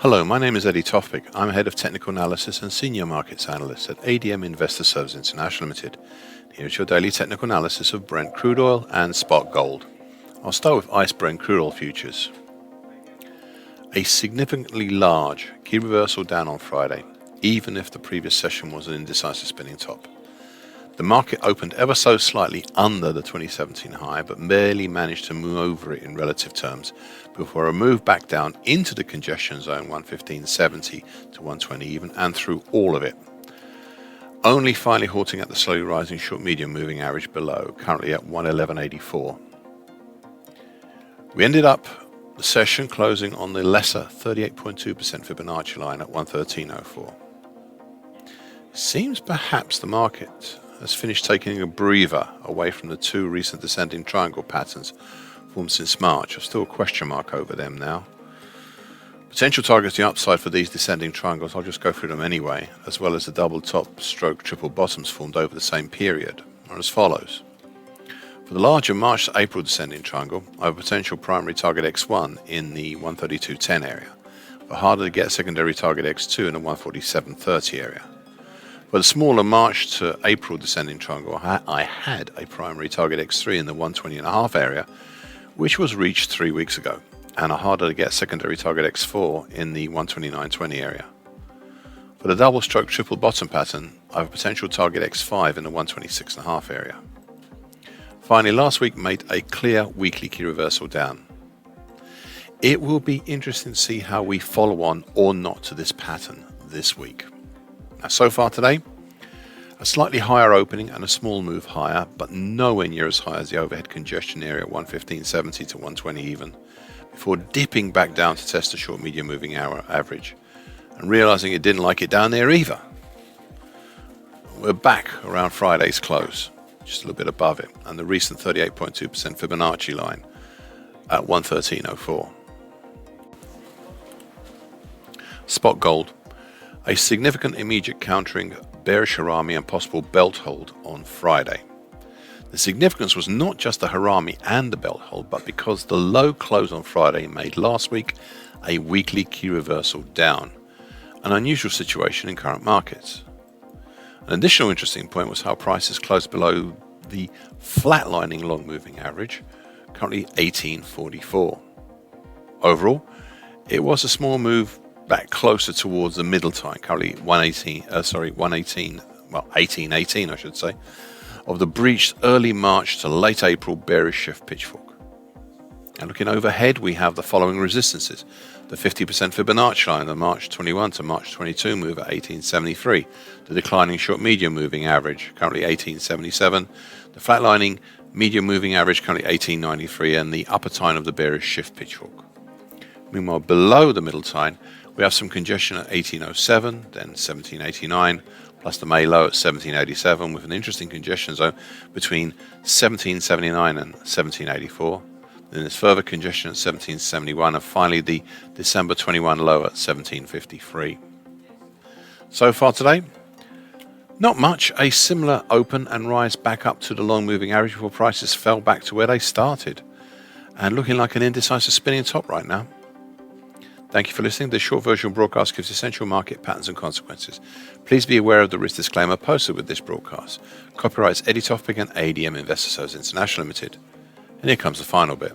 Hello, my name is Tofpik. I'm Head of Technical Analysis and Senior Markets Analyst at ADM Investor Services International Limited. Here's your daily technical analysis of Brent crude oil and spot gold. I'll start with ICE Brent crude oil futures. A significantly large key reversal down on Friday, even if the previous session was an indecisive spinning top. The market opened ever so slightly under the 2017 high, but barely managed to move over it in relative terms before a move back down into the congestion zone 115.70 to 120 even, and through all of it. Only finally halting at the slowly rising short-medium moving average below, currently at 111.84. We ended up the session closing on the lesser 38.2% Fibonacci line at 113.04. Seems perhaps the market has finished taking a breather away from the two recent descending triangle patterns formed since March. There's still a question mark over them now. Potential targets the upside for these descending triangles, I'll just go through them anyway, as well as the double top stroke triple bottoms formed over the same period, are as follows. For the larger March to April descending triangle, I have a potential primary target X1 in the 132.10 area. For harder to get secondary target X2 in the 147.30 area. For the smaller March to April descending triangle, I had a primary target X3 in the 120.5 area, which was reached 3 weeks ago, and a harder to get secondary target X4 in the 129.20 area. For the double stroke triple bottom pattern, I have a potential target X5 in the 126.5 area. Finally, last week made a clear weekly key reversal down. It will be interesting to see how we follow on or not to this pattern this week. Now, so far today, a slightly higher opening and a small move higher, but nowhere near as high as the overhead congestion area at 115.70 to 120 even, before dipping back down to test the short medium moving hour average and realizing it didn't like it down there either. We're back around Friday's close, just a little bit above it, and the recent 38.2% Fibonacci line at 113.04. Spot gold. A significant immediate countering bearish harami and possible belt hold on Friday. The significance was not just the harami and the belt hold, but because the low close on Friday made last week a weekly key reversal down, an unusual situation in current markets. An additional interesting point was how prices closed below the flatlining long moving average, currently 18.44. Overall, it was a small move back closer towards the middle time, currently 18.18 I should say, of the breached early March to late April bearish shift pitchfork. And looking overhead, we have the following resistances: the 50% Fibonacci line, the March 21 to March 22 move at 18.73, the declining short medium moving average, currently 18.77, the flatlining medium moving average, currently 18.93, and the upper time of the bearish shift pitchfork. Meanwhile, below the middle time, we have some congestion at 18.07, then 17.89, plus the May low at 17.87, with an interesting congestion zone between 17.79 and 17.84. Then there's further congestion at 17.71, and finally the December 21 low at 17.53. So far today, not much. A similar open and rise back up to the long moving average before prices fell back to where they started, and looking like an indecisive spinning top right now. Thank you for listening. This short version broadcast gives essential market patterns and consequences. Please be aware of the risk disclaimer posted with this broadcast. Copyrights Tofpik and ADM Investor Services International Limited. And here comes the final bit.